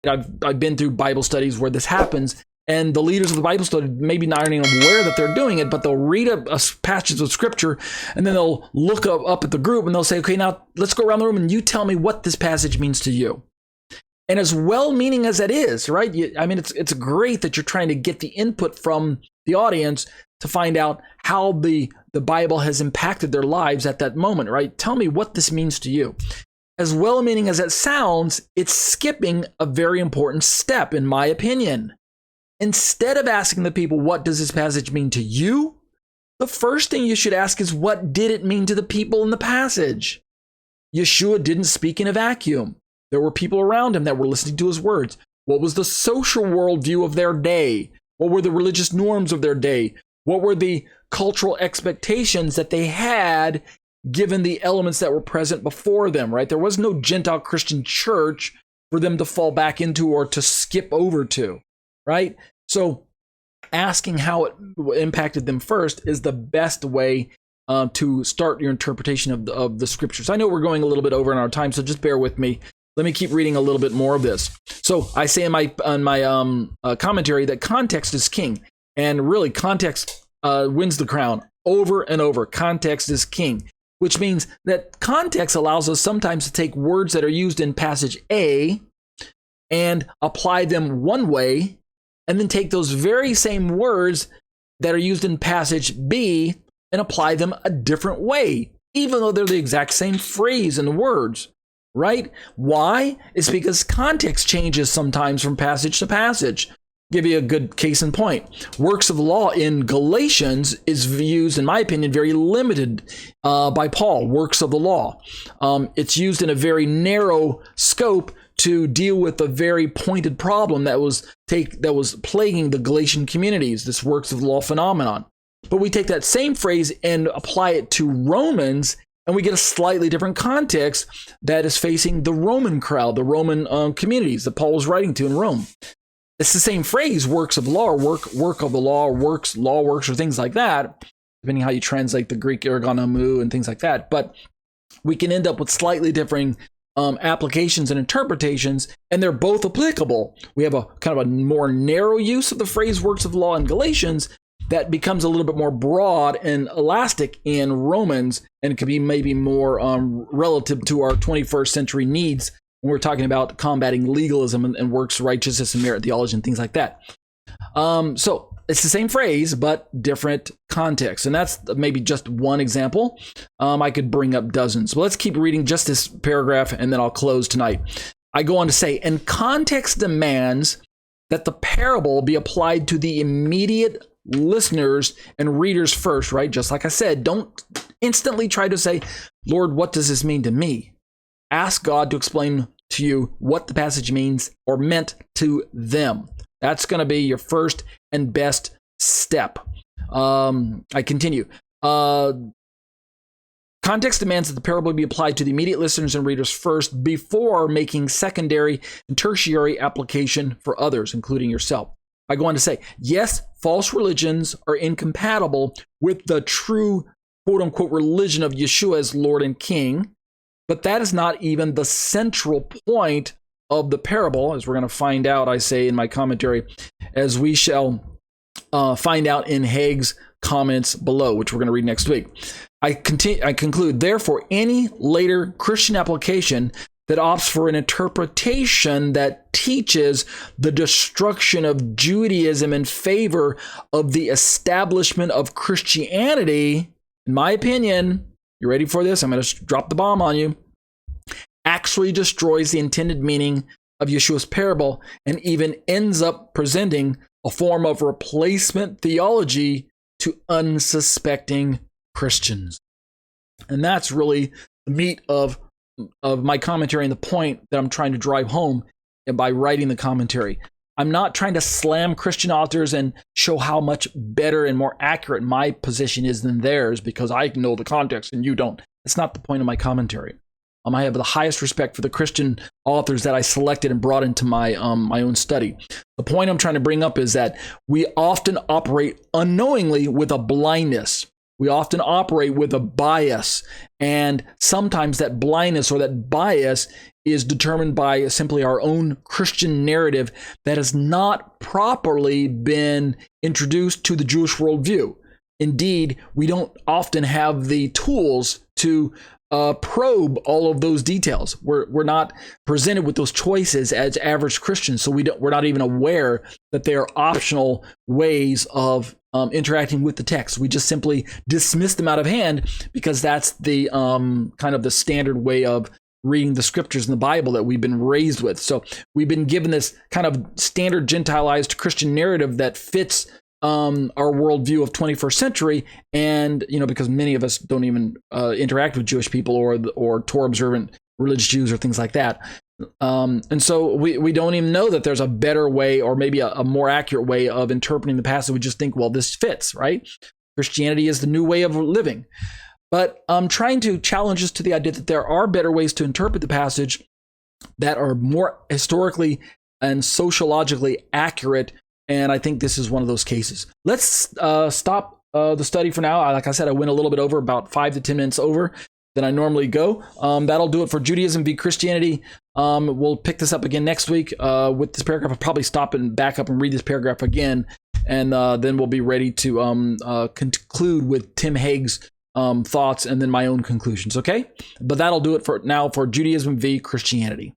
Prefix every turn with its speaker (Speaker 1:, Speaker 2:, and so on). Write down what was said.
Speaker 1: I've been through Bible studies where this happens, and the leaders of the Bible study maybe not even aware that they're doing it, but they'll read a passage of scripture, and then they'll look up at the group and they'll say, okay, now let's go around the room and you tell me what this passage means to you. And as well-meaning as that is, right? I mean, it's great that you're trying to get the input from the audience to find out how the Bible has impacted their lives at that moment, right? Tell me what this means to you. As well-meaning as that sounds, it's skipping a very important step, in my opinion. Instead of asking the people, what does this passage mean to you? The first thing you should ask is, what did it mean to the people in the passage? Yeshua didn't speak in a vacuum. There were people around him that were listening to his words. What was the social worldview of their day? What were the religious norms of their day? What were the cultural expectations that they had given the elements that were present before them, right? There was no Gentile Christian church for them to fall back into or to skip over to, right? So asking how it impacted them first is the best way to start your interpretation of the scriptures. I know we're going a little bit over in our time, so just bear with me. Let me keep reading a little bit more of this. So I say in my commentary that context is king, and really context wins the crown over and over. Context is king, which means that context allows us sometimes to take words that are used in passage A and apply them one way, and then take those very same words that are used in passage B and apply them a different way, even though they're the exact same phrase and words. Right? Why? It's because context changes sometimes from passage to passage. Give you a good case in point. Works of the law in Galatians is used, in my opinion, very limited by Paul. Works of the law. It's used in a very narrow scope to deal with a very pointed problem that was plaguing the Galatian communities. This works of the law phenomenon. But we take that same phrase and apply it to Romans, and we get a slightly different context that is facing the Roman crowd, the Roman communities that Paul was writing to in Rome. It's the same phrase, works of law, or work of the law, or law works, or things like that, depending how you translate the Greek ergonomou and things like that. But we can end up with slightly differing applications and interpretations, and they're both applicable. We have a kind of a more narrow use of the phrase works of the law in Galatians that becomes a little bit more broad and elastic in Romans, and could be maybe more relative to our 21st century needs when we're talking about combating legalism and works righteousness and merit theology and things like that. So it's the same phrase, but different context. And that's maybe just one example. I could bring up dozens. But let's keep reading just this paragraph, and then I'll close tonight. I go on to say, and context demands that the parable be applied to the immediate listeners and readers first, right? Just like I said, don't instantly try to say, Lord, what does this mean to me? Ask God to explain to you what the passage means or meant to them. That's going to be your first and best step. I continue. Context demands that the parable be applied to the immediate listeners and readers first before making secondary and tertiary application for others, including yourself. I go on to say, yes, false religions are incompatible with the true quote-unquote religion of Yeshua as Lord and King, but that is not even the central point of the parable, as we're going to find out, I say in my commentary, as we shall find out in Hegg's comments below, which we're going to read next week. I conclude, therefore, any later Christian application that opts for an interpretation that teaches the destruction of Judaism in favor of the establishment of Christianity, in my opinion, you ready for this? I'm going to drop the bomb on you, actually destroys the intended meaning of Yeshua's parable and even ends up presenting a form of replacement theology to unsuspecting Christians. And that's really the meat of my commentary and the point that I'm trying to drive home by writing the commentary. I'm not trying to slam Christian authors and show how much better and more accurate my position is than theirs because I know the context and you don't. That's not the point of my commentary. I have the highest respect for the Christian authors that I selected and brought into my own study. The point I'm trying to bring up is that we often operate unknowingly with a blindness. We often operate with a bias, and sometimes that blindness or that bias is determined by simply our own Christian narrative that has not properly been introduced to the Jewish worldview. Indeed, we don't often have the tools to probe all of those details. We're not presented with those choices as average Christians, so we're not even aware that they are optional ways of interacting with the text. We just simply dismiss them out of hand because that's the kind of the standard way of reading the scriptures in the Bible that we've been raised with. So we've been given this kind of standard Gentilized Christian narrative that fits our worldview of 21st century, and because many of us don't even interact with Jewish people or Torah observant religious Jews or things like that, and so we don't even know that there's a better way or maybe a more accurate way of interpreting the passage. We just think, well, this fits, right? Christianity is the new way of living. But I'm trying to challenge us to the idea that there are better ways to interpret the passage that are more historically and sociologically accurate. And I think this is one of those cases. Let's stop the study for now. Like I said, I went a little bit over, about 5 to 10 minutes over than I normally go. That'll do it for Judaism v. Christianity. We'll pick this up again next week with this paragraph. I'll probably stop and back up and read this paragraph again. And then we'll be ready to conclude with Tim Hegg's thoughts and then my own conclusions. Okay? But that'll do it for now for Judaism v. Christianity.